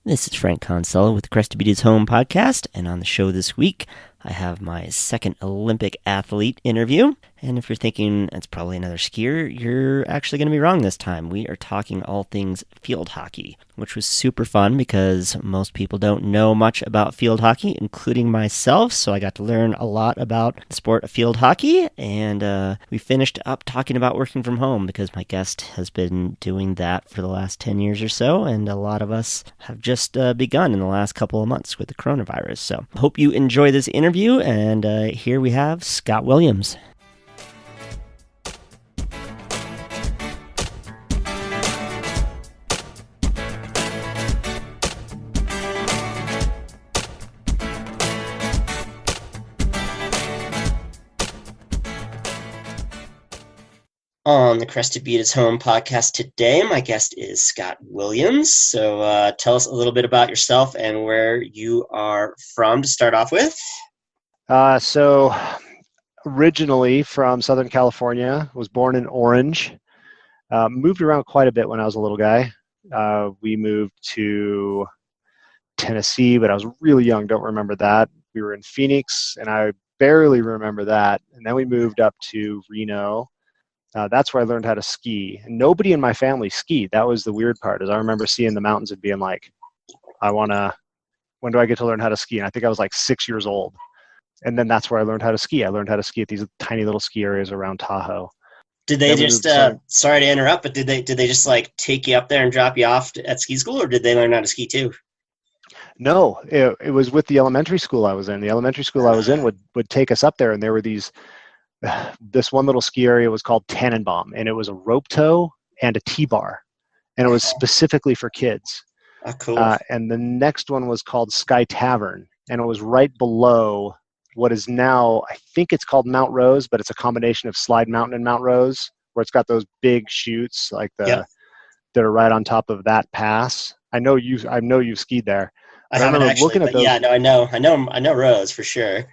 This is Frank Consuelo with Crested Butte's Home Podcast, and on the show this week, I have my second Olympic athlete interview. And if you're thinking it's probably another skier, you're actually going to be wrong this time. We are talking all things field hockey, which was super fun because most people don't know much about field hockey, including myself. So I got to learn a lot about the sport of field hockey. And we finished up talking about working from home because my guest has been doing that for the last 10 years or so. And a lot of us have just begun in the last couple of months with the coronavirus. So hope you enjoy this interview. And here we have Scott Williams. On the Crested Butte Home podcast today, my guest is Scott Williams. So tell us a little bit about yourself and where you are from to start off with. So originally from Southern California, was born in Orange, moved around quite a bit when I was a little guy. We moved to Tennessee, but I was really young, don't remember that. We were in Phoenix, and I barely remember that. And then we moved up to Reno. That's where I learned how to ski. And nobody in my family skied. That was the weird part, is I remember seeing the mountains and being like, when do I get to learn how to ski? And I think I was like 6 years old. And then that's where I learned how to ski. I learned how to ski at these tiny little ski areas around Tahoe. Did they just, sorry to interrupt, but did they just like take you up there and drop you off at ski school, or did they learn how to ski too? No, it was with the elementary school I was in. The elementary school I was in would take us up there, and there were this one little ski area was called Tannenbaum, and it was a rope tow and a T-bar, and it was specifically for kids. Oh, cool. And the next one was called Sky Tavern, and it was right below what is now, I think it's called Mount Rose, but it's a combination of Slide Mountain and Mount Rose, where it's got those big chutes like that are right on top of that pass. I know you've skied there. I haven't actually, but yeah, no, I know Rose for sure.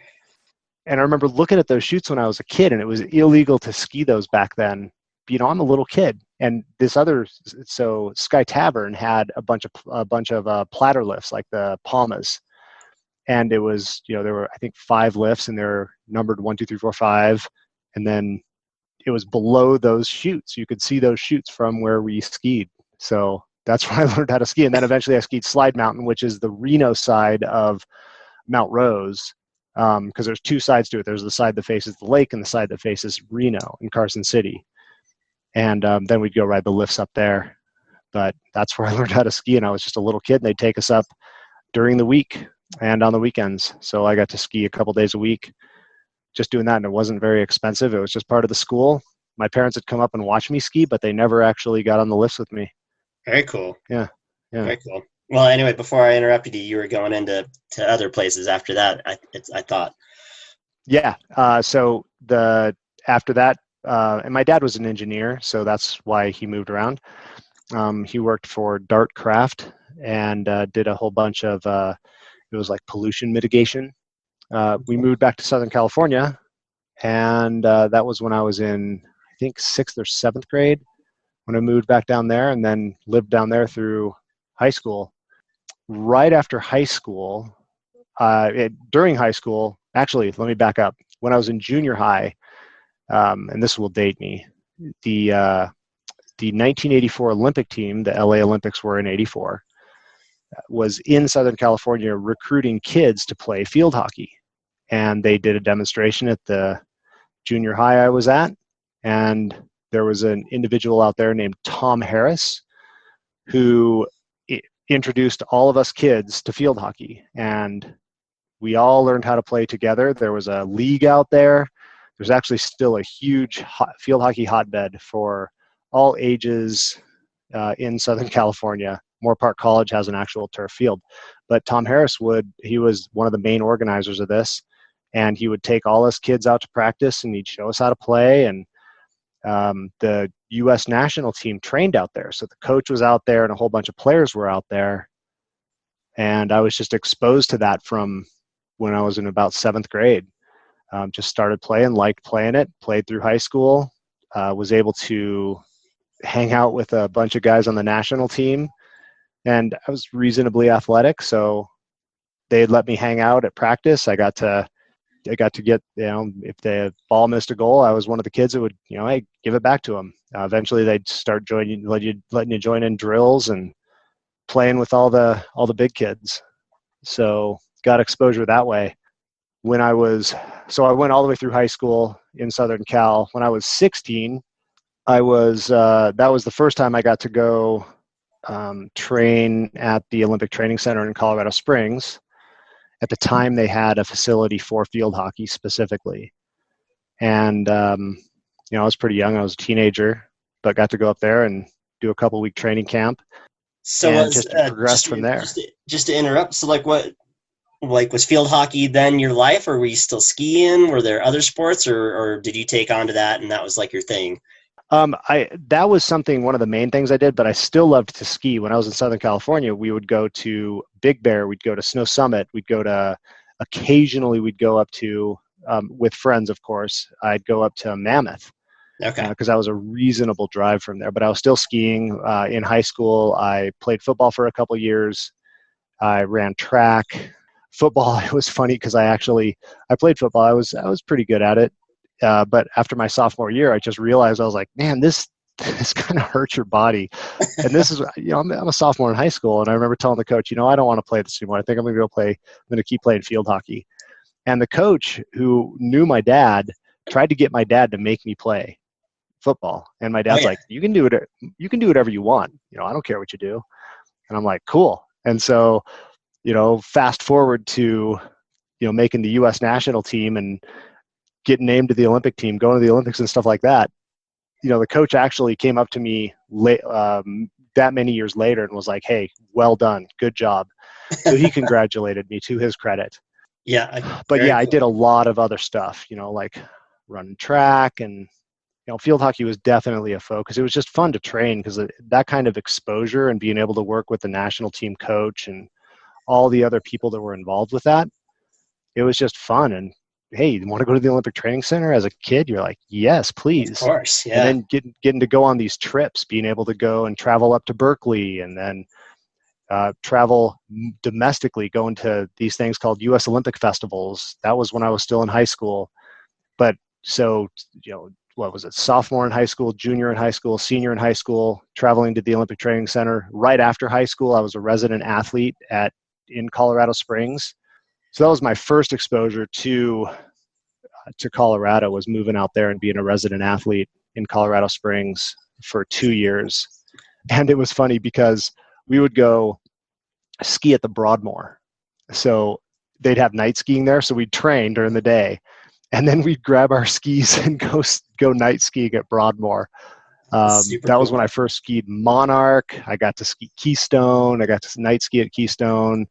And I remember looking at those chutes when I was a kid, and it was illegal to ski those back then. You know, I'm a little kid, and so Sky Tavern had a bunch of platter lifts like the Palmas, and it was, there were, I think, 5 lifts, and they're numbered 1, 2, 3, 4, 5, and then it was below those chutes. You could see those chutes from where we skied. So that's where I learned how to ski, and then eventually I skied Slide Mountain, which is the Reno side of Mount Rose. Because there's 2 sides to it. There's the side that faces the lake and the side that faces Reno in Carson City. And then we'd go ride the lifts up there. But that's where I learned how to ski, and I was just a little kid, and they'd take us up during the week and on the weekends. So I got to ski a couple days a week just doing that, and it wasn't very expensive. It was just part of the school. My parents had come up and watched me ski, but they never actually got on the lifts with me. Very cool. Yeah. Very cool. Well, anyway, before I interrupted you, you were going into other places after that, I thought. Yeah. So after that, and my dad was an engineer, so that's why he moved around. He worked for Dart Craft and did a whole bunch of, it was like pollution mitigation. We moved back to Southern California, and that was when I was in, I think, 6th or 7th grade when I moved back down there, and then lived down there through high school. Right after high school, during high school, actually, let me back up. When I was in junior high, and this will date me, the 1984 Olympic team, the LA Olympics were in '84, was in Southern California recruiting kids to play field hockey. And they did a demonstration at the junior high I was at, and there was an individual out there named Tom Harris who introduced all of us kids to field hockey, and we all learned how to play together. There was a league out there. There's actually still a huge field hockey hotbed for all ages in Southern California. Moorpark College has an actual turf field, but Tom Harris he was one of the main organizers of this, and he would take all us kids out to practice, and he'd show us how to play. And the U.S. national team trained out there. So the coach was out there, and a whole bunch of players were out there. And I was just exposed to that from when I was in about 7th grade. Just started playing, liked playing it, played through high school, was able to hang out with a bunch of guys on the national team and I was reasonably athletic, so they'd let me hang out at practice. I got to get, if the ball missed a goal, I was one of the kids that would, hey, give it back to them. Eventually, they'd start letting you join in drills and playing with all the big kids. So got exposure that way. So I went all the way through high school in Southern Cal. When I was 16, that was the first time I got to go train at the Olympic Training Center in Colorado Springs. At the time, they had a facility for field hockey specifically. And, I was pretty young. I was a teenager, but got to go up there and do a couple-week training camp So and was just progressed from there. just to interrupt. So was field hockey then your life, or were you still skiing? Were there other sports, or did you take on to that and that was like your thing? That was one of the main things I did, but I still loved to ski. When I was in Southern California, we would go to Big Bear, we'd go to Snow Summit, occasionally we'd go up to, with friends, of course, I'd go up to Mammoth. Okay. Because that was a reasonable drive from there. But I was still skiing. In high school, I played football for a couple years. I ran track. Football, it was funny because I played football. I was pretty good at it. But after my sophomore year, I just realized, I was like, man, this kind of hurts your body. And this is, I'm a sophomore in high school. And I remember telling the coach, I don't want to play this anymore. I think I'm going to keep playing field hockey. And the coach, who knew my dad, tried to get my dad to make me play football. And my dad's like, you can do whatever you want. I don't care what you do. And I'm like, cool. And so, fast forward to, making the U.S. national team and getting named to the Olympic team, going to the Olympics and stuff like that. The coach actually came up to me that many years later and was like, hey, well done. Good job. So he congratulated me, to his credit. Yeah. But yeah, cool. I did a lot of other stuff, like running track, and field hockey was definitely a focus. It was just fun to train because that kind of exposure and being able to work with the national team coach and all the other people that were involved with that, it was just fun. And hey, you want to go to the Olympic Training Center as a kid? You're like, yes, please. Of course, yeah. And then getting to go on these trips, being able to go and travel up to Berkeley, and then travel domestically, going to these things called U.S. Olympic festivals. That was when I was still in high school. But so, what was it, sophomore in high school, junior in high school, senior in high school, traveling to the Olympic Training Center. Right after high school, I was a resident athlete in Colorado Springs. So that was my first exposure to Colorado, was moving out there and being a resident athlete in Colorado Springs for 2 years. And it was funny because we would go ski at the Broadmoor. So they'd have night skiing there. So we'd train during the day, and then we'd grab our skis and go night skiing at Broadmoor. That was when I first skied Monarch. I got to ski Keystone. I got to night ski at Keystone.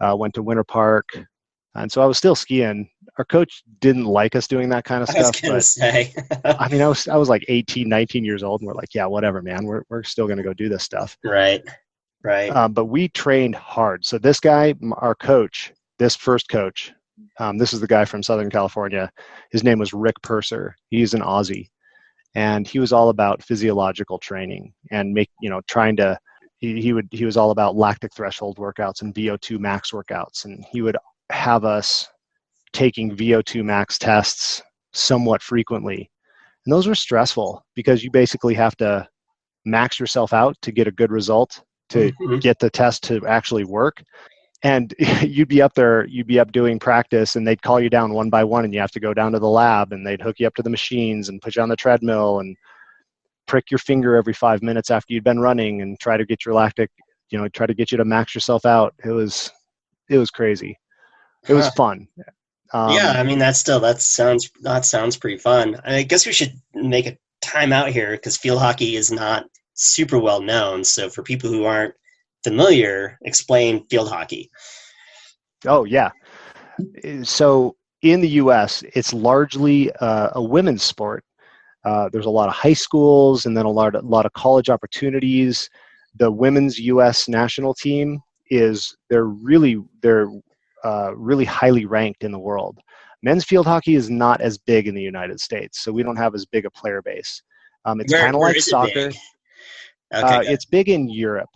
Went to Winter Park. And so I was still skiing. Our coach didn't like us doing that kind of stuff. I was going to say. I was like 18, 19 years old, and we're like, yeah, whatever, man. We're still going to go do this stuff. Right. But we trained hard. So this guy, our coach, this first coach, this is the guy from Southern California. His name was Rick Purser. He's an Aussie. And he was all about physiological training and he was all about lactic threshold workouts and VO2 max workouts. And he would have us taking VO2 max tests somewhat frequently. And those were stressful because you basically have to max yourself out to get a good result, to get the test to actually work. And you'd be up doing practice, and they'd call you down one by one, and you have to go down to the lab, and they'd hook you up to the machines and put you on the treadmill and prick your finger every 5 minutes after you'd been running and try to get your lactic, try to get you to max yourself out. It was crazy. It was fun. Yeah, I mean, that sounds pretty fun. I guess we should make a time out here because field hockey is not super well known. So for people who aren't familiar, explain field hockey. Oh, yeah. So in the U.S., it's largely a women's sport. There's a lot of high schools and then a lot of college opportunities. The women's U.S. national team they're really highly ranked in the world. Men's field hockey is not as big in the United States, so we don't have as big a player base. It's kind of like soccer. Okay, it's big in Europe.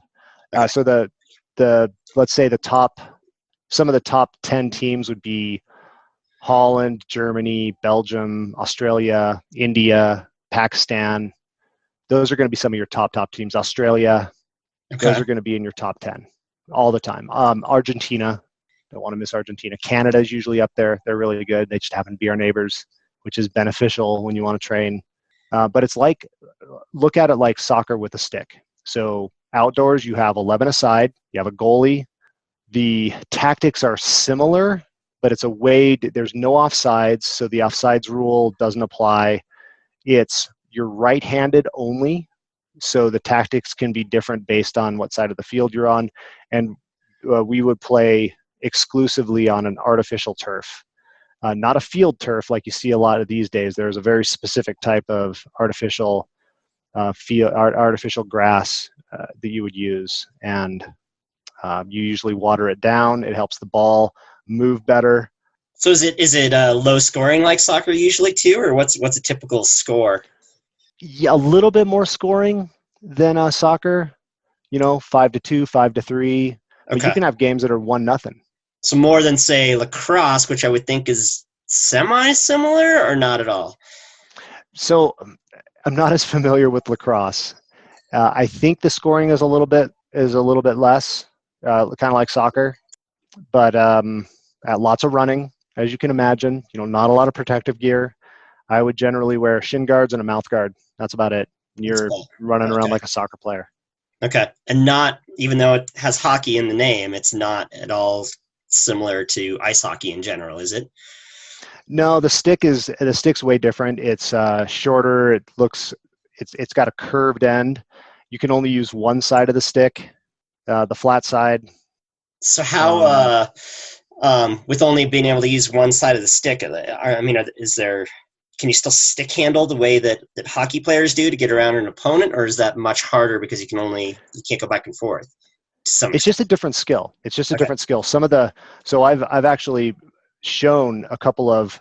Okay. So the let's say some of the top 10 teams would be Holland, Germany, Belgium, Australia, India, Pakistan. Those are going to be some of your top teams. Australia, those Okay. are going to be in your top 10 all the time. Argentina, don't want to miss Argentina. Canada is usually up there. They're really good. They just happen to be our neighbors, which is beneficial when you want to train. But it's like, look at it like soccer with a stick. So outdoors, you have 11 aside, you have a goalie. The tactics are similar, but it's a way, there's no offsides, so the offsides rule doesn't apply. You're right-handed only, so the tactics can be different based on what side of the field you're on. And we would play exclusively on an artificial turf, not a field turf like you see a lot of these days. There's a very specific type of artificial artificial grass that you would use, and you usually water it down. It helps the ball move better. So is it low scoring like soccer usually too, or what's a typical score? Yeah, a little bit more scoring than soccer. 5-2, 5-3. But Okay. you can have games that are 1-0. So more than, say, lacrosse, which I would think is semi-similar, or not at all? So I'm not as familiar with lacrosse. I think the scoring is a little bit less, kind of like soccer, but lots of running, as you can imagine. Not a lot of protective gear. I would generally wear shin guards and a mouth guard. That's about it. You're running around like a soccer player. Okay. And not, even though it has hockey in the name, it's not at all similar to ice hockey in general, is it? No, the stick's way different. It's shorter. It's got a curved end. You can only use one side of the stick, the flat side. So how, with only being able to use one side of the stick, I mean, can you still stick handle the way that hockey players do to get around an opponent, or is that much harder because you can't go back and forth? It's just a different skill. Different skill. So I've actually shown a couple of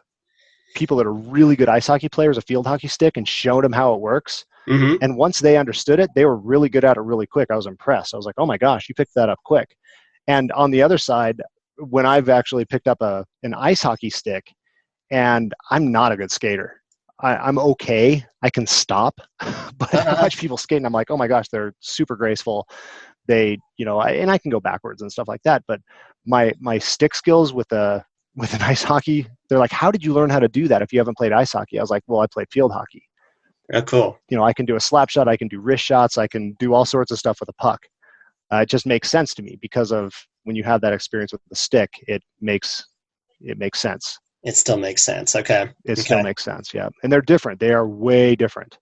people that are really good ice hockey players a field hockey stick and showed them how it works. Mm-hmm. And once they understood it, they were really good at it really quick. I was impressed. I was like, oh my gosh, you picked that up quick. And on the other side, when I've actually picked up an ice hockey stick, and I'm not a good skater. I'm okay. I can stop, but I watch people skate and I'm like, oh my gosh, they're super graceful. They, and I can go backwards and stuff like that. But my stick skills with an ice hockey, they're like, how did you learn how to do that if you haven't played ice hockey? I was like, well, I played field hockey. Oh, cool. I can do a slap shot. I can do wrist shots. I can do all sorts of stuff with a puck. It just makes sense to me because of when you have that experience with the stick, it makes sense. It still makes sense. Okay. Still makes sense, yeah. And they're different. They are way different.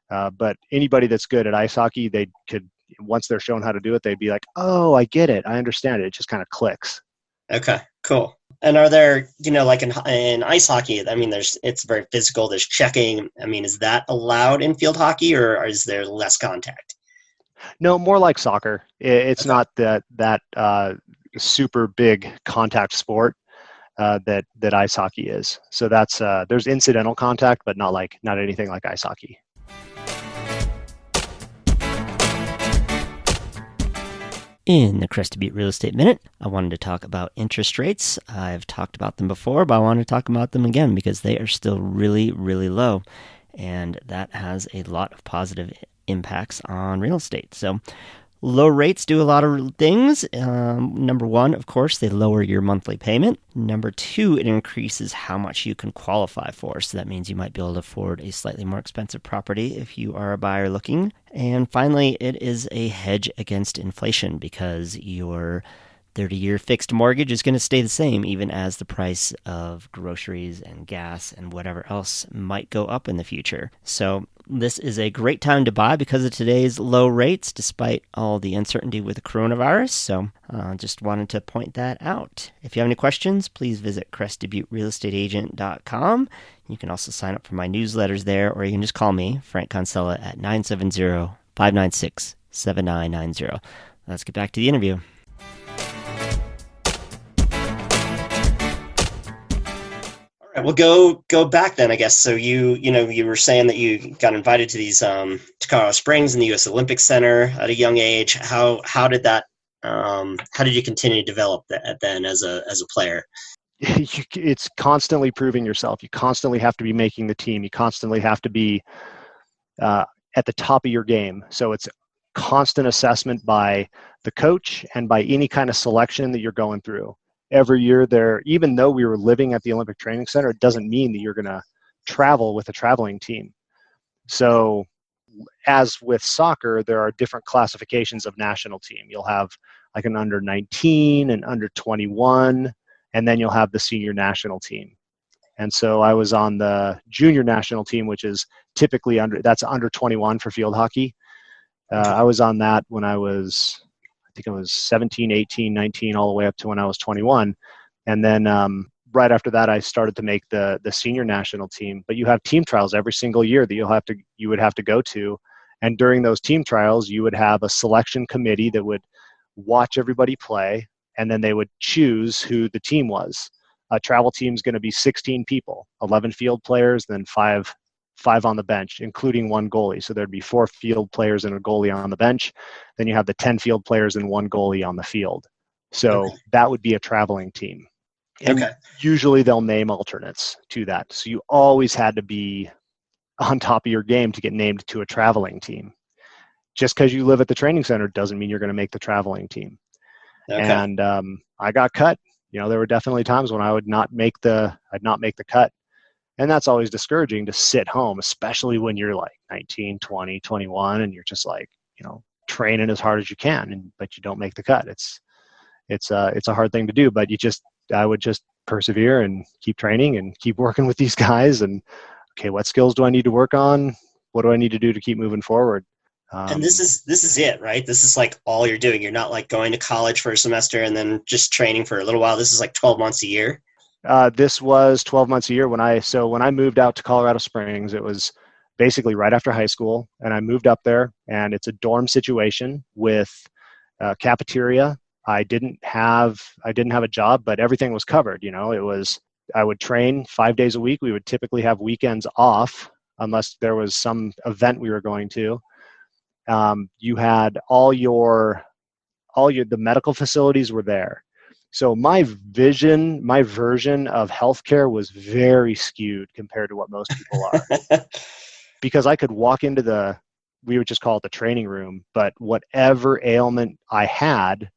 But anybody that's good at ice hockey, they could, once they're shown how to do it, they'd be like, oh, I get it. I understand it. It just kind of clicks. Okay, cool. And are there, like in ice hockey, I mean, it's very physical. There's checking. I mean, is that allowed in field hockey, or is there less contact? No, more like soccer. It's not that super big contact sport. That ice hockey is. So that's there's incidental contact, but not anything like ice hockey. In the Crested Butte Real Estate Minute, I wanted to talk about interest rates. I've talked about them before, but I want to talk about them again because they are still really, really low. And that has a lot of positive impacts on real estate. So low rates do a lot of things. Number one, of course, they lower your monthly payment. Number two, it increases how much you can qualify for. So that means you might be able to afford a slightly more expensive property if you are a buyer looking. And finally, it is a hedge against inflation because your 30-year fixed mortgage is going to stay the same even as the price of groceries and gas and whatever else might go up in the future. So this is a great time to buy because of today's low rates, despite all the uncertainty with the coronavirus. So just wanted to point that out. If you have any questions, please visit CrestedButteRealEstateAgent.com. You can also sign up for my newsletters there, or you can just call me, Frank Consella, at 970-596-7990. Let's get back to the interview. Well, go back then, I guess. So you were saying that you got invited to these to Colorado Springs and the U.S. Olympic Center at a young age. How did that how did you continue to develop that then as a player? It's constantly proving yourself. You constantly have to be making the team. You constantly have to be at the top of your game. So it's constant assessment by the coach and by any kind of selection that you're going through. Every year there, even though we were living at the Olympic Training Center, it doesn't mean that you're going to travel with a traveling team. So as with soccer, there are different classifications of national team. You'll have like an under 19 and under 21, and then you'll have the senior national team. And so I was on the junior national team, which is typically that's under 21 for field hockey. I was on that when I was 17, 18, 19, all the way up to when I was 21. And then right after that, I started to make the senior national team. But you have team trials every single year that you would have to go to. And during those team trials, you would have a selection committee that would watch everybody play, and then they would choose who the team was. A travel team is going to be 16 people, 11 field players, then five on the bench, including one goalie. So there'd be 4 field players and a goalie on the bench. Then you have the 10 field players and one goalie on the field. So that would be a traveling team. And usually they'll name alternates to that. So you always had to be on top of your game to get named to a traveling team. Just because you live at the training center doesn't mean you're going to make the traveling team. And I got cut. There were definitely times when I'd not make the cut. And that's always discouraging to sit home, especially when you're like 19, 20, 21, and you're just like, training as hard as you can, but you don't make the cut. It's a hard thing to do, but I would just persevere and keep training and keep working with these guys. And okay, what skills do I need to work on? What do I need to do to keep moving forward? And this is it, right? This is like all you're doing. You're not like going to college for a semester and then just training for a little while. This is like 12 months a year. This was 12 months a year. When I moved out to Colorado Springs, it was basically right after high school, and I moved up there, and it's a dorm situation with cafeteria. I didn't have a job, but everything was covered. I would train 5 days a week. We would typically have weekends off unless there was some event we were going to. You had the medical facilities were there. So my version of healthcare was very skewed compared to what most people are. Because I could walk into we would just call it the training room, but whatever ailment I had,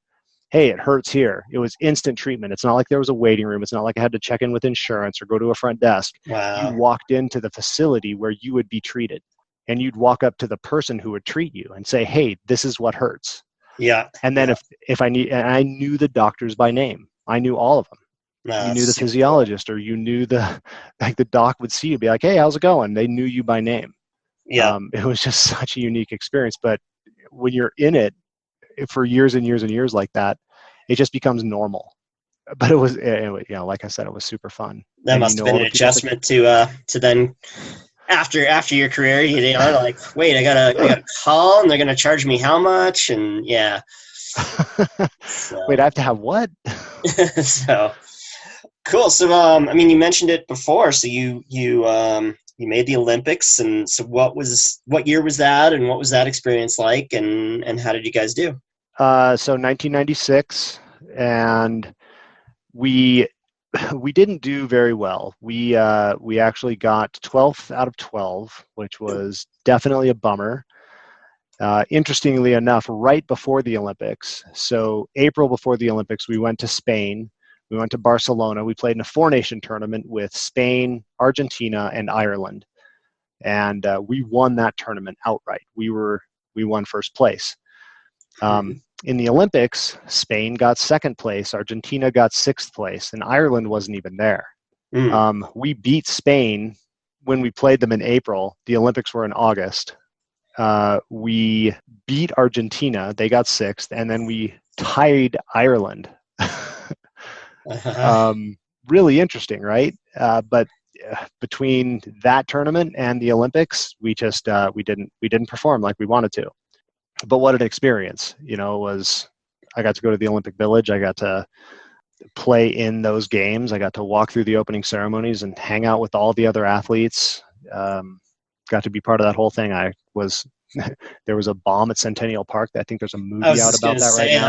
hey, it hurts here. It was instant treatment. It's not like there was a waiting room. It's not like I had to check in with insurance or go to a front desk. Wow. You walked into the facility where you would be treated, and you'd walk up to the person who would treat you and say, hey, this is what hurts. Yeah. And then if I I knew the doctors by name. I knew all of them. You knew the physiologist, or you knew the doc would see you, be like, hey, how's it going? They knew you by name. Yeah. It was just such a unique experience. But when you're in it for years and years and years like that, it just becomes normal. But it was, like I said, it was super fun. That must have been an adjustment to then after your career, like, wait, I got a call and they're going to charge me how much? And yeah. Wait, I have to have what? So cool. So, you mentioned it before. So you made the Olympics, and so what year was that, and what was that experience like, and how did you guys do? So 1996, and we didn't do very well. We actually got 12th out of 12, which was definitely a bummer. Interestingly enough, right before the Olympics, so April before the Olympics, we went to Spain. We went to Barcelona. We played in a 4-nation tournament with Spain, Argentina, and Ireland. And we won that tournament outright. We won first place. In the Olympics, Spain got 2nd place, Argentina got 6th place, and Ireland wasn't even there. We beat Spain when we played them in April. The Olympics were in August. We beat Argentina. They got 6th, and then we tied Ireland. Really interesting, right? But between that tournament and the Olympics, we just we didn't perform like we wanted to. But what an experience, was I got to go to the Olympic Village. I got to play in those games. I got to walk through the opening ceremonies and hang out with all the other athletes. Got to be part of that whole thing. I was There was a bomb at Centennial Park. I think there's a I movie was out just about gonna that right say now.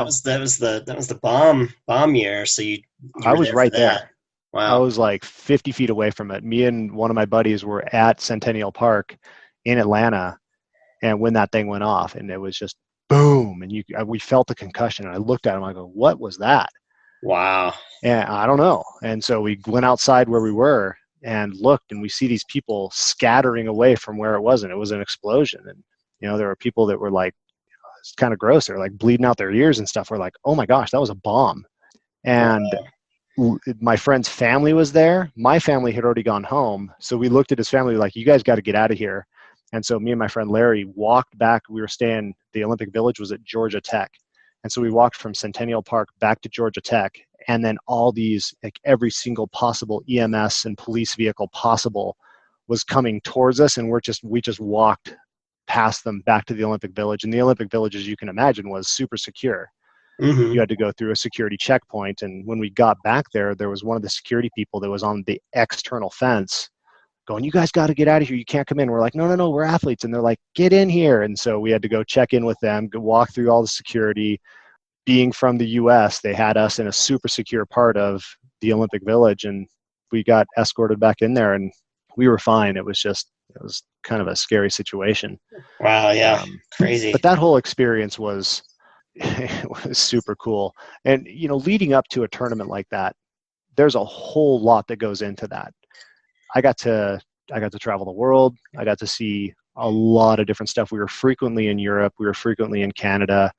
that was the bomb year. So you I were was there for right that. there. I Wow. was like 50 feet away from it. Me and one of my buddies were at Centennial Park in Atlanta, and when that thing went off, and it was just boom, and we felt the concussion. And I looked at him. I go, "What was that?" Wow. And I don't know. And so we went outside where we were and looked, and we see these people scattering away from where it was, and it was an explosion. And there were people that were like, it's kind of gross. They're like bleeding out their ears and stuff. We're like, oh my gosh, that was a bomb. And Wow. my friend's family was there. My family had already gone home. So we looked at his family like, you guys got to get out of here. And so me and my friend Larry walked back. We were staying, the Olympic Village was at Georgia Tech. And so we walked from Centennial Park back to Georgia Tech. And then all these, like every single possible EMS and police vehicle possible was coming towards us. And we just walked past them back to the Olympic Village. And the Olympic Village, as you can imagine, was super secure. Mm-hmm. You had to go through a security checkpoint. And when we got back there, there was one of the security people that was on the external fence going, you guys got to get out of here. You can't come in. We're like, no, we're athletes. And they're like, get in here. And so we had to go check in with them, go walk through all the security. Being from the US, they had us in a super secure part of the Olympic Village. And we got escorted back in there and we were fine. It was kind of a scary situation. Wow. Yeah. Crazy. But that whole experience was, it was super cool. And, leading up to a tournament like that, there's a whole lot that goes into that. I got to travel the world. I got to see a lot of different stuff. We were frequently in Europe. We were frequently in Canada,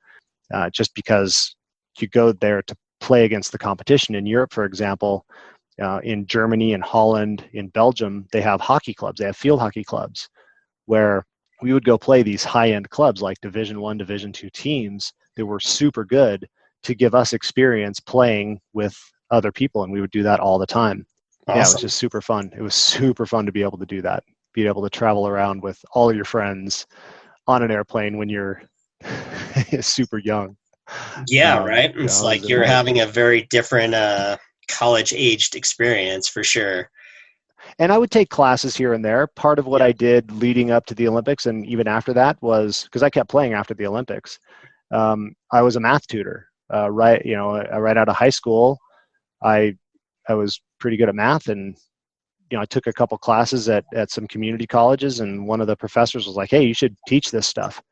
just because you go there to play against the competition. In Europe, for example, in Germany and Holland, in Belgium, they have hockey clubs. They have field hockey clubs where we would go play these high-end clubs like Division I, Division II teams that were super good to give us experience playing with other people, and we would do that all the time. Awesome. Yeah, it was just super fun. It was super fun to be able to do that, be able to travel around with all of your friends on an airplane when you're super young. Yeah, right. It's it like was you're amazing. having a very different college-aged experience for sure. And I would take classes here and there. Part of what I did leading up to the Olympics and even after that was, because I kept playing after the Olympics, I was a math tutor. Right out of high school, I was pretty good at math, and I took a couple classes at some community colleges, and one of the professors was like, hey, you should teach this stuff.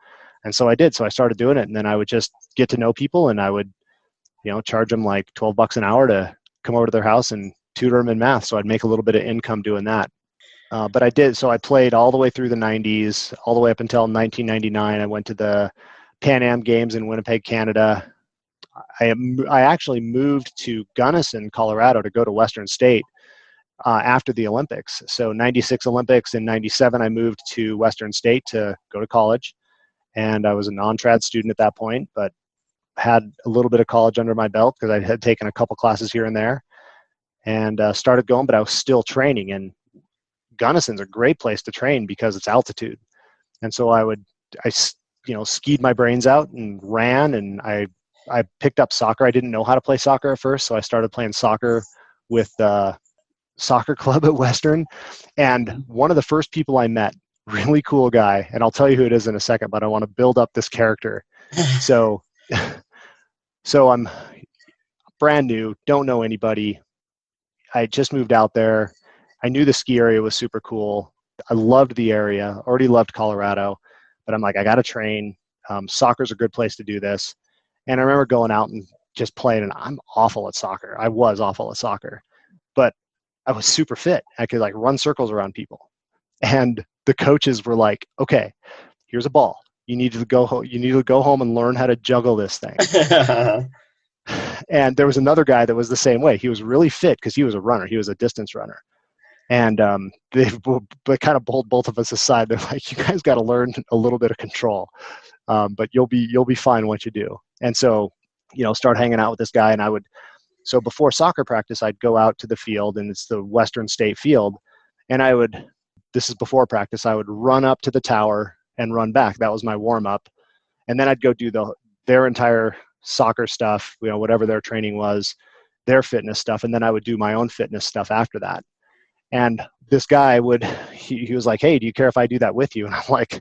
And so I did. So I started doing it, and then I would just get to know people, and I would charge them like $12 an hour to come over to their house and tutor them in math. So I'd make a little bit of income doing that. But I did. So I played all the way through the 90s, all the way up until 1999. I went to the Pan Am Games in Winnipeg, Canada. I actually moved to Gunnison, Colorado to go to Western State after the Olympics. So 96 Olympics, in 97, I moved to Western State to go to college. And I was a non-trad student at that point, but had a little bit of college under my belt because I had taken a couple classes here and there, and started going, but I was still training. And Gunnison's a great place to train because it's altitude. And so I skied my brains out and ran, and I picked up soccer. I didn't know how to play soccer at first, so I started playing soccer with the soccer club at Western. And one of the first people I met, really cool guy, and I'll tell you who it is in a second, but I want to build up this character. So I'm brand new, don't know anybody. I just moved out there. I knew the ski area was super cool. I loved the area, already loved Colorado, but I'm like, I got to train. Soccer's a good place to do this. And I remember going out and just playing, and I'm awful at soccer. I was awful at soccer, but I was super fit. I could like run circles around people. And the coaches were like, okay, here's a ball. You need to go home and learn how to juggle this thing. And there was another guy that was the same way. He was really fit because he was a runner. He was a distance runner. And they kind of pulled both of us aside. They're like, you guys got to learn a little bit of control, but you'll be fine once you do. And so, start hanging out with this guy. And so before soccer practice, I'd go out to the field, and it's the Western State field. And this is before practice, I would run up to the tower and run back. That was my warm up. And then I'd go do their entire soccer stuff, whatever their training was, their fitness stuff. And then I would do my own fitness stuff after that. And this guy he was like, hey, do you care if I do that with you? And I'm like,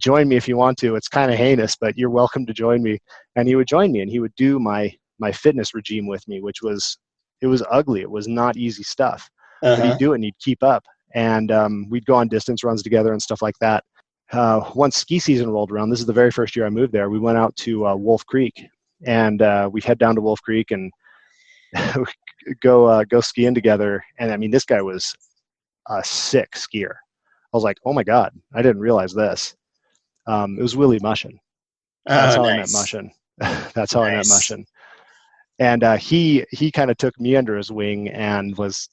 join me if you want to. It's kind of heinous, but you're welcome to join me. And he would join me, and he would do my fitness regime with me, which was, it was ugly. It was not easy stuff, but he'd do it and he'd keep up. And we'd go on distance runs together and stuff like that. Once ski season rolled around, this is the very first year I moved there, we went out to Wolf Creek, and we head down to Wolf Creek and go skiing together. And I mean, this guy was a sick skier. I was like, oh my God, I didn't realize this. It was Willie Mushin. That's how I met Mushin. That's how I met Mushin. And he kind of took me under his wing and was,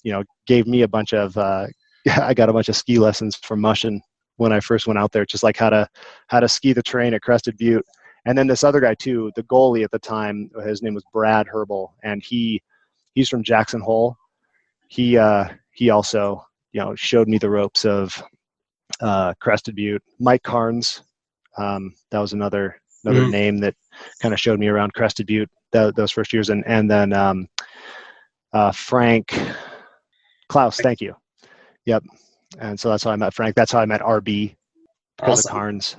gave me a bunch of, I got a bunch of ski lessons from Mushin when I first went out there, just like how to ski the terrain at Crested Butte. And then this other guy too, the goalie at the time, his name was Brad Herbal, and he's from Jackson Hole. He also, showed me the ropes of Crested Butte. Mike Carnes, that was another name that kind of showed me around Crested Butte those first years, and then Frank Klaus. Thank you. Yep. And so that's how I met Frank. That's how I met RB because of Carnes.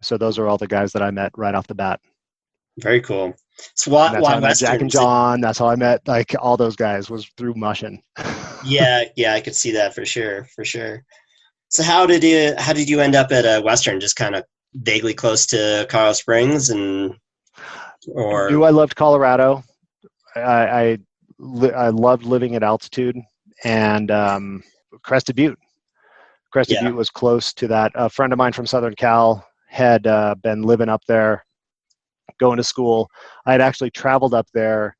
So those are all the guys that I met right off the bat. Very cool. So why how I met Jack and John. That's how I met like all those guys, was through Mushin. yeah, I could see that for sure. So how did you end up at Western? Just kind of vaguely close to Colorado Springs, or I loved Colorado. I loved living at altitude, and Crested Butte. Crested Butte was close to that. A friend of mine from Southern Cal had been living up there, going to school. I had actually traveled up there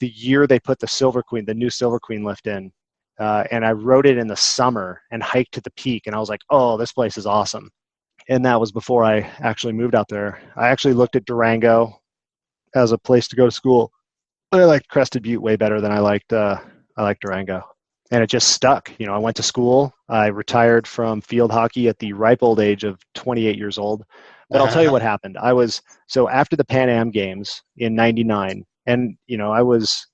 the year they put the new Silver Queen lift in. And I rode it in the summer and hiked to the peak. And I was like, oh, this place is awesome. And that was before I actually moved out there. I actually looked at Durango as a place to go to school. But I liked Crested Butte way better than I liked Durango. And it just stuck. I went to school. I retired from field hockey at the ripe old age of 28 years old. But I'll tell you what happened. So after the Pan Am Games in '99, and I was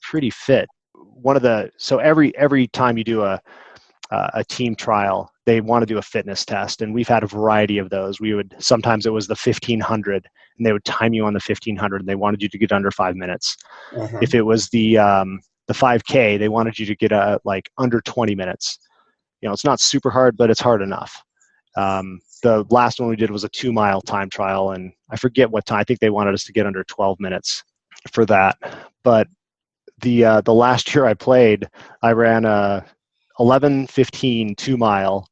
pretty fit. So every time you do a team trial, they want to do a fitness test, and we've had a variety of those. Sometimes it was the 1500, and they would time you on the 1500, and they wanted you to get under 5 minutes. If it was the 5K, they wanted you to get like under 20 minutes. It's not super hard, but it's hard enough. The last one we did was a 2-mile time trial, and I forget what time. I think they wanted us to get under 12 minutes for that. But the last year I played, I ran a 11:15 2-mile,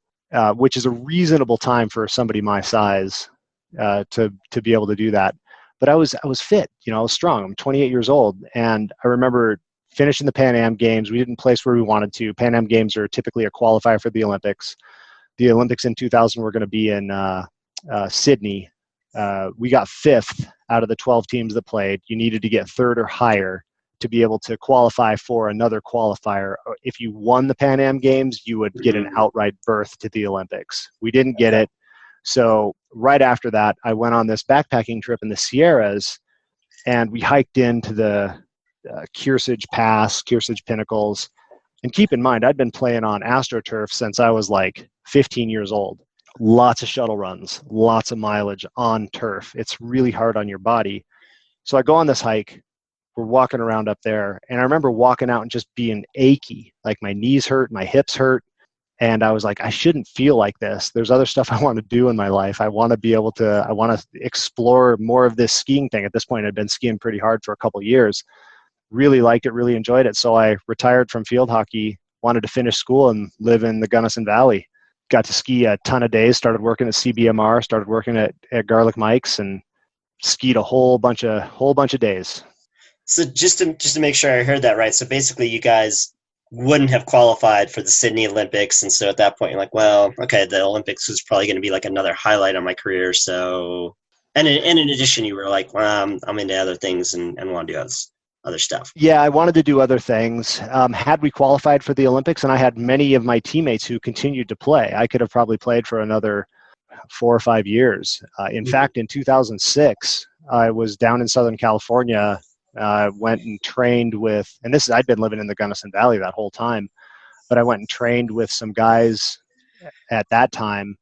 which is a reasonable time for somebody my size to be able to do that. But I was fit. I was strong. I'm 28 years old, and I remember finishing the Pan Am Games. We didn't place where we wanted to. Pan Am Games are typically a qualifier for the Olympics. The Olympics in 2000 were going to be in Sydney. We got 5th out of the 12 teams that played. You needed to get 3rd or higher to be able to qualify for another qualifier. If you won the Pan Am Games, you would get an outright berth to the Olympics. We didn't get it. So right after that, I went on this backpacking trip in the Sierras, and we hiked into the Kearsarge Pass, Kearsarge Pinnacles. And keep in mind, I'd been playing on AstroTurf since I was like 15 years old. Lots of shuttle runs, lots of mileage on turf. It's really hard on your body. So I go on this hike. We're walking around up there, and I remember walking out and just being achy. Like my knees hurt, my hips hurt. And I was like, I shouldn't feel like this. There's other stuff I want to do in my life. I want to explore more of this skiing thing. At this point, I'd been skiing pretty hard for a couple of years. Really liked it, really enjoyed it. So I retired from field hockey, wanted to finish school and live in the Gunnison Valley. Got to ski a ton of days, started working at CBMR, started working at Garlic Mike's, and skied a whole bunch of days. So just to make sure I heard that right, so basically you guys wouldn't have qualified for the Sydney Olympics, and so at that point you're like, well, okay, the Olympics was probably going to be like another highlight of my career. So, and in addition, you were like, well, I'm into other things and want to do other stuff. Yeah, I wanted to do other things. Had we qualified for the Olympics, and I had many of my teammates who continued to play, I could have probably played for another 4 or 5 years. In fact, in 2006, I was down in Southern California. Went and trained with, and I'd been living in the Gunnison Valley that whole time, but I went and trained with some guys at that time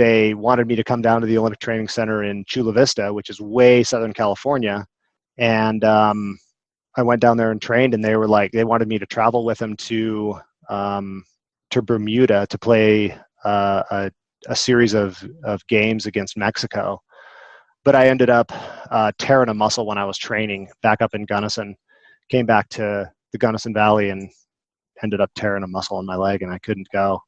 they wanted me to come down to the Olympic Training Center in Chula Vista, which is way Southern California. And I went down there and trained, and they wanted me to travel with them to Bermuda to play a series of games against Mexico. But I ended up tearing a muscle when I was training back up in Gunnison. Came back to the Gunnison Valley and ended up tearing a muscle in my leg, and I couldn't go.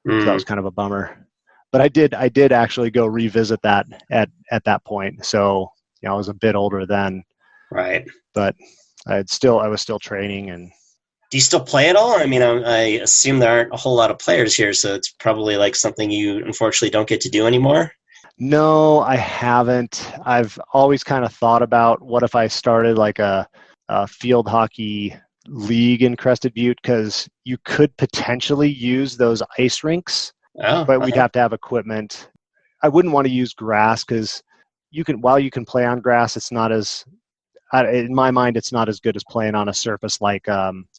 So that was kind of a bummer. But I did actually go revisit that at that point. So I was a bit older then. Right. But I was still training. And do you still play at all? I mean, I assume there aren't a whole lot of players here, so it's probably like something you unfortunately don't get to do anymore. No, I haven't. I've always kind of thought about what if I started like a field hockey league in Crested Butte, because you could potentially use those ice rinks, but we'd have to have equipment. I wouldn't want to use grass because while you can play on grass, it's not as, in my mind, it's not as good as playing on a surface like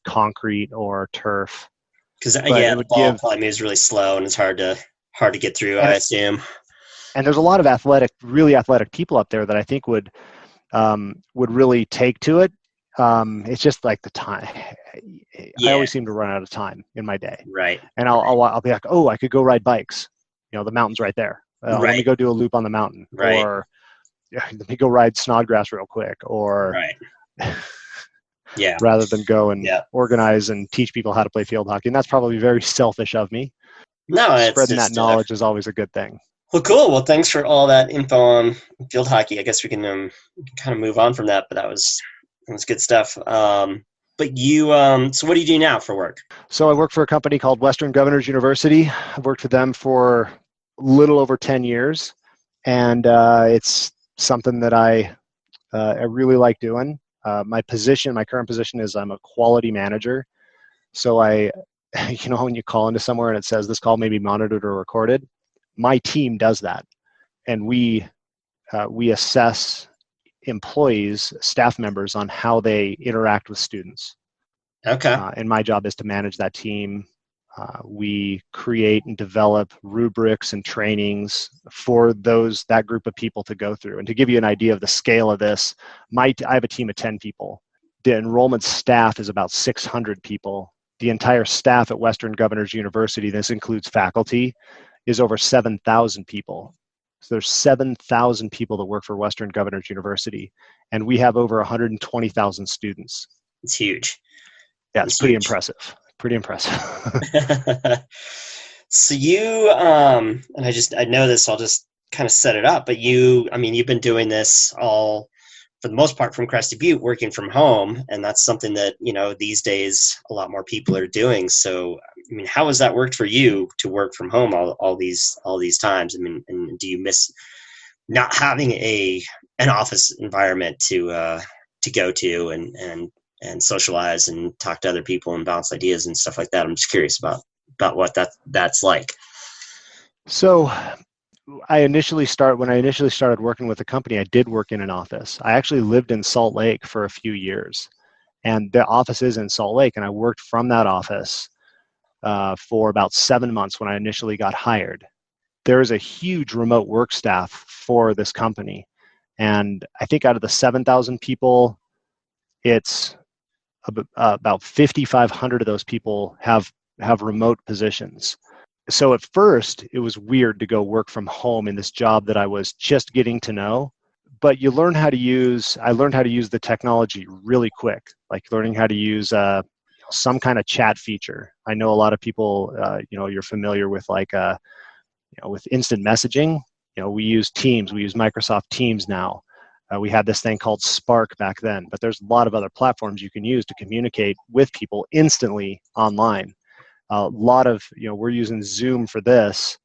concrete or turf. Because the ball probably moves really slow and it's hard to get through, I assume. And there's a lot of really athletic people up there that I think would really take to it. It's just like the time. I always seem to run out of time in my day. Right. And I'll be like, oh, I could go ride bikes. The mountain's right there. Let me go do a loop on the mountain. Right. Or let me go ride Snodgrass real quick. Or rather than go and organize and teach people how to play field hockey. And that's probably very selfish of me. No, spreading that knowledge is always a good thing. Well, cool. Well, thanks for all that info on field hockey. I guess we can kind of move on from that, but that was good stuff. But you, so what do you do now for work? So I work for a company called Western Governors University. I've worked with them for a little over 10 years, and it's something that I really like doing. My current position is I'm a quality manager. So when you call into somewhere and it says this call may be monitored or recorded, my team does that, and we assess employees, staff members, on how they interact with students. Okay. And my job is to manage that team. We create and develop rubrics and trainings for that group of people to go through. And to give you an idea of the scale of this, I have a team of 10 people. The enrollment staff is about 600 people. The entire staff at Western Governors University, this includes faculty, is over 7,000 people. So there's 7,000 people that work for Western Governors University, and we have over 120,000 students. It's huge. Yeah, it's pretty impressive. Pretty impressive. So you, and I know this, I'll just kind of set it up, but you've been doing this all, for the most part, from Crested Butte, working from home, and that's something that, these days a lot more people are doing. So, how has that worked for you to work from home all these times? And do you miss not having an office environment to go to and socialize and talk to other people and bounce ideas and stuff like that? I'm just curious about what that's like. So when I initially started working with the company, I did work in an office. I actually lived in Salt Lake for a few years, and the office is in Salt Lake, and I worked from that office for about 7 months when I initially got hired. There is a huge remote work staff for this company, and I think out of the 7,000 people, it's about 5,500 of those people have remote positions. So at first, it was weird to go work from home in this job that I was just getting to know. But I learned how to use the technology really quick, like learning how to use some kind of chat feature. I know a lot of people, you're familiar with with instant messaging. We use Teams, we use Microsoft Teams now. We had this thing called Spark back then, but there's a lot of other platforms you can use to communicate with people instantly online. A lot of, we're using Zoom for this,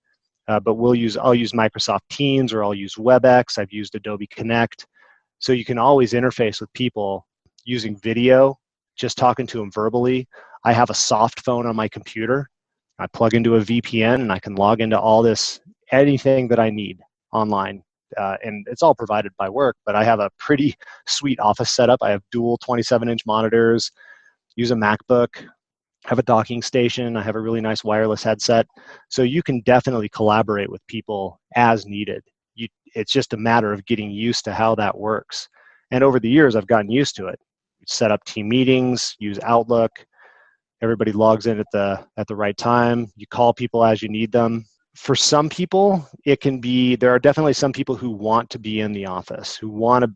but I'll use Microsoft Teams, or I'll use WebEx. I've used Adobe Connect. So you can always interface with people using video, just talking to them verbally. I have a soft phone on my computer. I plug into a VPN and I can log into anything that I need online. And it's all provided by work, but I have a pretty sweet office setup. I have dual 27-inch monitors, use a MacBook. have a docking station. I have a really nice wireless headset. So you can definitely collaborate with people as needed. It's just a matter of getting used to how that works. And over the years, I've gotten used to it. Set up team meetings, use Outlook. Everybody logs in at the right time. You call people as you need them. For some people, there are definitely some people who want to be in the office, who want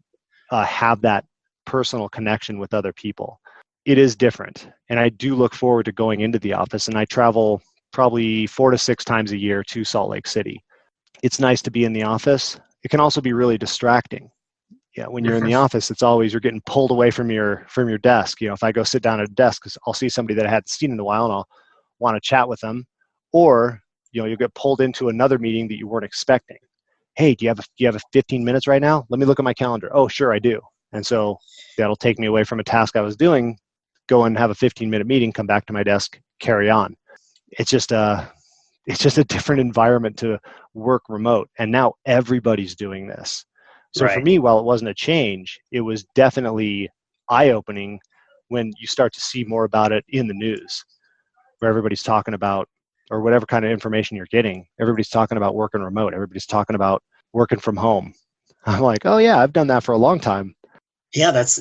to have that personal connection with other people. It is different. And I do look forward to going into the office, and I travel probably 4 to 6 times a year to Salt Lake City. It's nice to be in the office. It can also be really distracting. Yeah, when you're in the office, it's always you're getting pulled away from your desk. If I go sit down at a desk, I'll see somebody that I hadn't seen in a while, and I'll want to chat with them. Or you'll get pulled into another meeting that you weren't expecting. Hey, do you have a 15 minutes right now? Let me look at my calendar. Oh, sure, I do. And so that'll take me away from a task I was doing. Go and have a 15-minute meeting. Come back to my desk. Carry on. It's just a different environment to work remote, and now everybody's doing this. So for me, while it wasn't a change, it was definitely eye-opening when you start to see more about it in the news, where everybody's talking about, or whatever kind of information you're getting, everybody's talking about working remote. Everybody's talking about working from home. I'm like, oh yeah, I've done that for a long time. Yeah, that's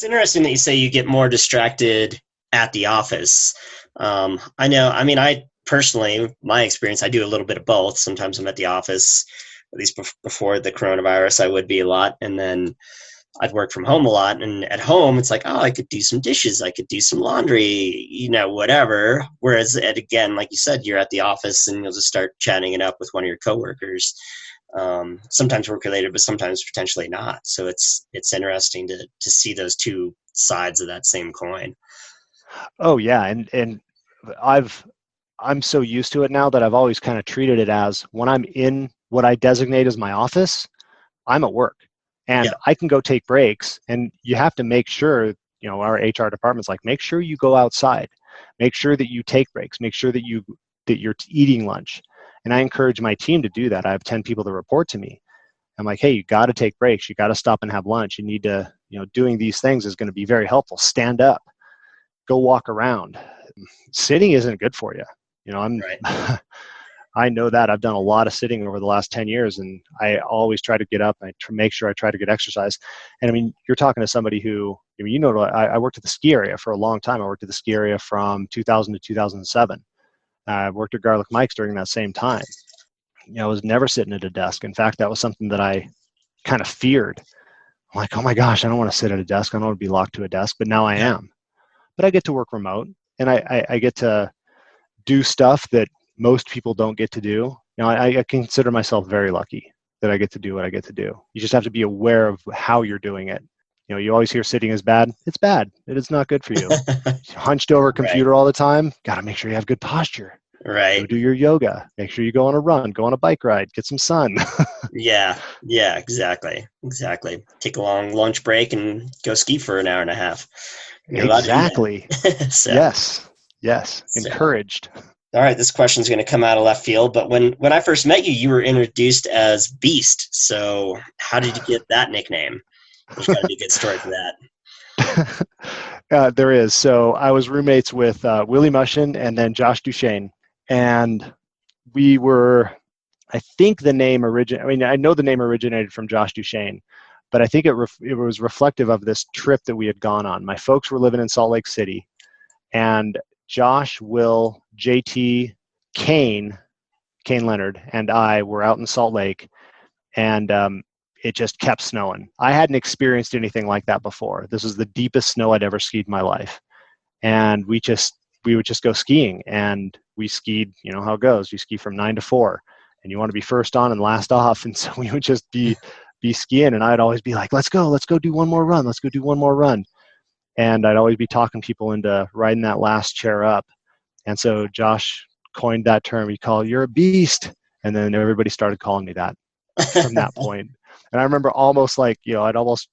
interesting that you say you get more distracted at the office. I know. I mean, I personally, my experience, I do a little bit of both. Sometimes I'm at the office. At least before the coronavirus, I would be a lot. And then I'd work from home a lot. And at home, it's like, oh, I could do some dishes. I could do some laundry, whatever. Whereas, again, like you said, you're at the office and you'll just start chatting it up with one of your coworkers. Sometimes work related, but sometimes potentially not. So it's interesting to see those two sides of that same coin. Oh, yeah. And I'm so used to it now that I've always kind of treated it as when I'm in what I designate as my office, I'm at work, and I can go take breaks. And you have to make sure, our HR department's like, make sure you go outside, make sure that you take breaks, make sure that you're eating lunch. And I encourage my team to do that. I have 10 people that report to me. I'm like, hey, you got to take breaks. You got to stop and have lunch. You need to, doing these things is going to be very helpful. Stand up, go walk around. Sitting isn't good for you. I know that. I've done a lot of sitting over the last 10 years, and I always try to get up and make sure I try to get exercise. And I mean, you're talking to somebody who, I worked at the ski area for a long time. I worked at the ski area from 2000 to 2007. I worked at Garlic Mike's during that same time. I was never sitting at a desk. In fact, that was something that I kind of feared. I'm like, oh my gosh, I don't want to sit at a desk. I don't want to be locked to a desk, but now I am. But I get to work remote, and I get to do stuff that most people don't get to do. I consider myself very lucky that I get to do what I get to do. You just have to be aware of how you're doing it. You always hear sitting is bad. It's bad. It is not good for you. Hunched over a computer all the time. Got to make sure you have good posture. Right. Go do your yoga. Make sure you go on a run. Go on a bike ride. Get some sun. Yeah, exactly. Take a long lunch break and go ski for an hour and a half. Exactly. So, yes. Encouraged. All right, this question is going to come out of left field, but when I first met you, you were introduced as Beast. So how did you get that nickname? There's got to be a good story for that. There is. So I was roommates with Willie Mushin and then Josh Duchesne. And we were, I think the name I know the name originated from Josh Duchesne, but I think it was reflective of this trip that we had gone on. My folks were living in Salt Lake City, and Josh, Will, JT, Kane Leonard, and I were out in Salt Lake, and it just kept snowing. I hadn't experienced anything like that before. This was the deepest snow I'd ever skied in my life. And we would just go skiing, and we skied, how it goes. You ski from 9 to 4, and you want to be first on and last off. And so we would just be skiing, and I'd always be like, let's go do one more run. Let's go do one more run. And I'd always be talking people into riding that last chair up. And so Josh coined that term. He called, "You're a beast." And then everybody started calling me that from that point. And I remember almost like, I'd almost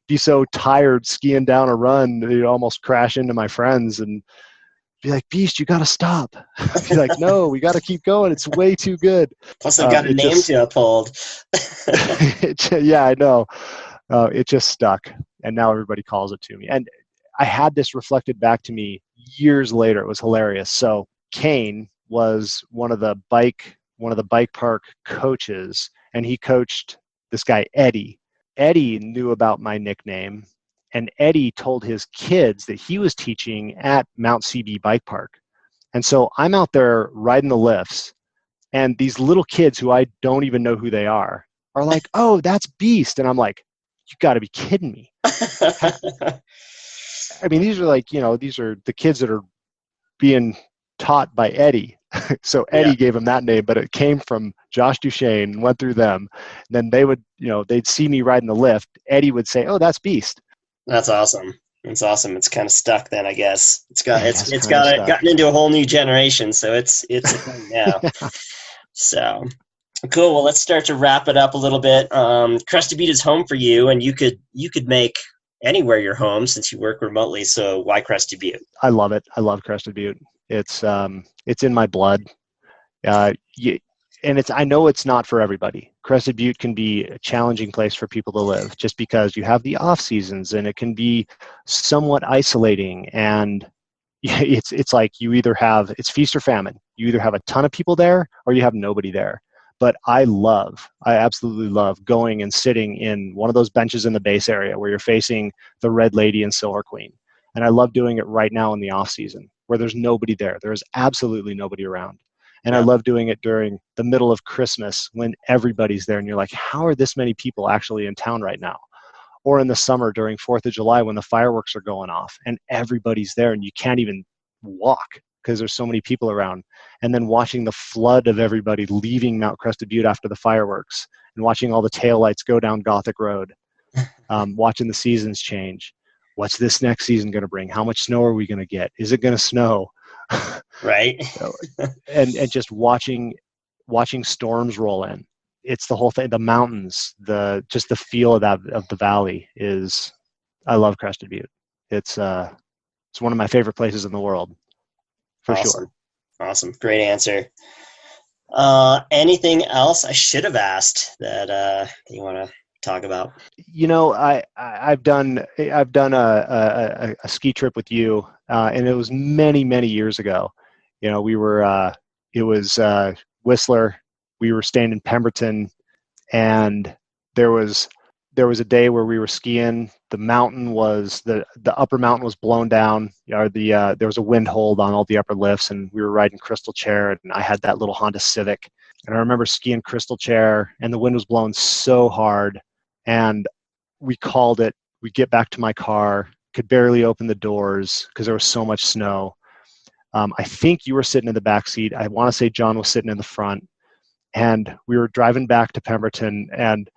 be so tired skiing down a run, you'd almost crash into my friends and be like, "Beast, you got to stop." I'd be like, "No, we got to keep going. It's way too good." Plus, I've got a name to uphold. Yeah, I know. It just stuck. And now everybody calls it to me. And I had this reflected back to me years later. It was hilarious. So Kane was one of the bike park coaches, and he coached this guy, Eddie. Eddie knew about my nickname, and Eddie told his kids that he was teaching at Mount CB Bike Park. And so I'm out there riding the lifts, and these little kids who I don't even know who they are like, "Oh, that's Beast." And I'm like, "You got to be kidding me." I mean, these are the kids that are being taught by Eddie. So Eddie gave him that name, but it came from Josh Duchesne and went through them. And then they would, they'd see me riding the lift. Eddie would say, "Oh, that's Beast." That's awesome. It's awesome. It's kind of stuck then, I guess. It's gotten into a whole new generation, so it's a thing now. Yeah. So cool. Well, let's start to wrap it up a little bit. Crested Butte is home for you, and you could make anywhere your home since you work remotely. So why Crested Butte? I love it. I love Crested Butte. It's in my blood. I know it's not for everybody. Crested Butte can be a challenging place for people to live just because you have the off seasons, and it can be somewhat isolating. And it's like it's feast or famine. You either have a ton of people there or you have nobody there. But I absolutely love going and sitting in one of those benches in the base area where you're facing the Red Lady and Silver Queen. And I love doing it right now in the off season where there's nobody there. There is absolutely nobody around. And I love doing it during the middle of Christmas when everybody's there and you're like, how are this many people actually in town right now? Or in the summer during 4th of July when the fireworks are going off and everybody's there and you can't even walk because there's so many people around. And then watching the flood of everybody leaving Mount Crested Butte after the fireworks and watching all the taillights go down Gothic Road, watching the seasons change. What's this next season going to bring? How much snow are we going to get? Is it going to snow? Right. and just watching storms roll in. It's the whole thing. The mountains, just the feel of the valley is. I love Crested Butte. It's one of my favorite places in the world, for sure. Awesome, great answer. Anything else I should have asked that you want to talk about? I've done a ski trip with you, and it was many years ago. We were it was Whistler. We were staying in Pemberton, and there was a day where we were skiing. The mountain was the upper mountain was blown down. There was a wind hold on all the upper lifts, and we were riding Crystal Chair, and I had that little Honda Civic, and I remember skiing Crystal Chair, and the wind was blowing so hard, and we called it. We get back to my car, could barely open the doors because there was so much snow. I think you were sitting in the back seat. I want to say John was sitting in the front, and we were driving back to Pemberton, and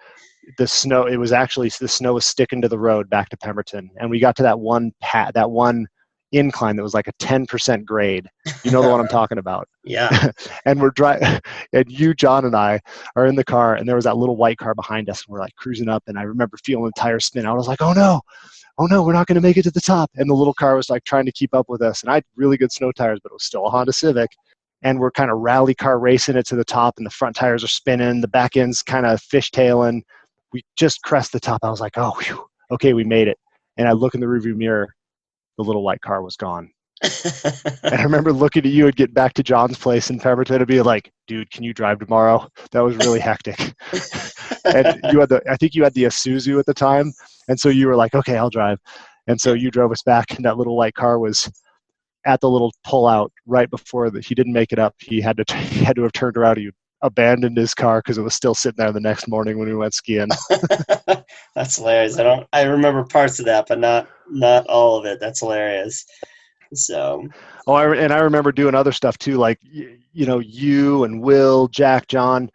the snow was sticking to the road back to Pemberton, and we got to that one incline that was like a 10% grade. You know the one I'm talking about. Yeah. And we're driving, and you, John, and I are in the car, and there was that little white car behind us, and we're like cruising up, and I remember feeling the tires spin. I was like, oh no, we're not going to make it to the top. And the little car was like trying to keep up with us, and I had really good snow tires, but it was still a Honda Civic. And we're kind of rally car racing it to the top, and the front tires are spinning, the back end's kind of fishtailing. We just crest the top. I was like, oh, whew, okay, we made it. And I look in the rearview mirror, the little white car was gone. And I remember looking at you and getting back to John's place in Pemberton and being like, dude, can you drive tomorrow? That was really hectic. And I think you had the Isuzu at the time. And so you were like, okay, I'll drive. And so you drove us back, and that little white car was at the little pullout right before he didn't make it up. He had to have turned around. He abandoned his car because it was still sitting there the next morning when we went skiing. That's hilarious. I remember parts of that, but not all of it. That's hilarious. So. I remember doing other stuff too, like you and Will, Jack, John.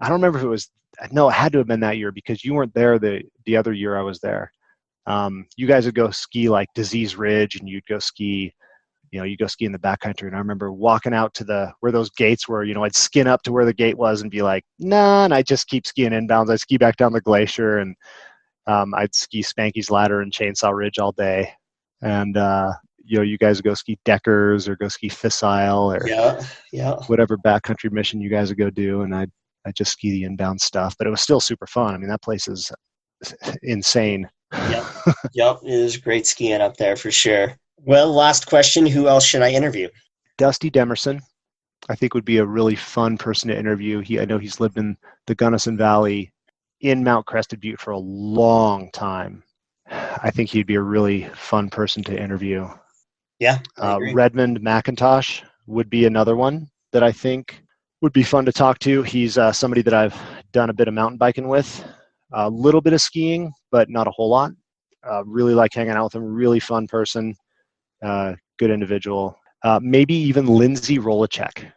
I don't remember if it was. No, it had to have been that year because you weren't there the other year I was there. You guys would go ski like Disease Ridge, and you'd go ski. You go ski in the backcountry, and I remember walking out to where those gates were. I'd skin up to where the gate was and be like, nah, and I'd just keep skiing inbounds. I'd ski back down the glacier, and I'd ski Spanky's Ladder and Chainsaw Ridge all day. And you guys would go ski Deckers or go ski Fissile or whatever backcountry mission you guys would go do, and I'd just ski the inbound stuff. But it was still super fun. I mean, that place is insane. Yep, it is great skiing up there for sure. Well, last question. Who else should I interview? Dusty Demerson, I think, would be a really fun person to interview. I know he's lived in the Gunnison Valley in Mount Crested Butte for a long time. I think he'd be a really fun person to interview. Yeah, I agree. Redmond McIntosh would be another one that I think would be fun to talk to. He's somebody that I've done a bit of mountain biking with, a little bit of skiing, but not a whole lot. Really like hanging out with him. Really fun person, good individual. Maybe even Lindsay Rolacek,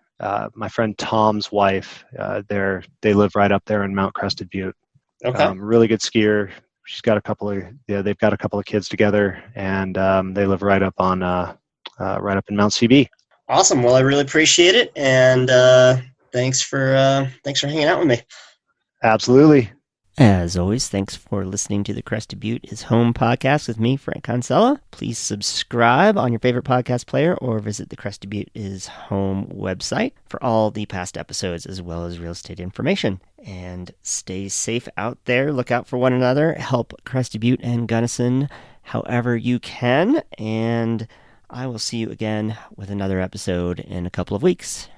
my friend Tom's wife. They live right up there in Mount Crested Butte. Okay. Really good skier. She's got they've got a couple of kids together, and they live right up in Mount CB. Awesome. Well, I really appreciate it, and thanks for hanging out with me. Absolutely. As always, thanks for listening to the Crested Butte is Home podcast with me, Frank Consella. Please subscribe on your favorite podcast player or visit the Crested Butte is Home website for all the past episodes as well as real estate information. And stay safe out there. Look out for one another. Help Crested Butte and Gunnison however you can. And I will see you again with another episode in a couple of weeks.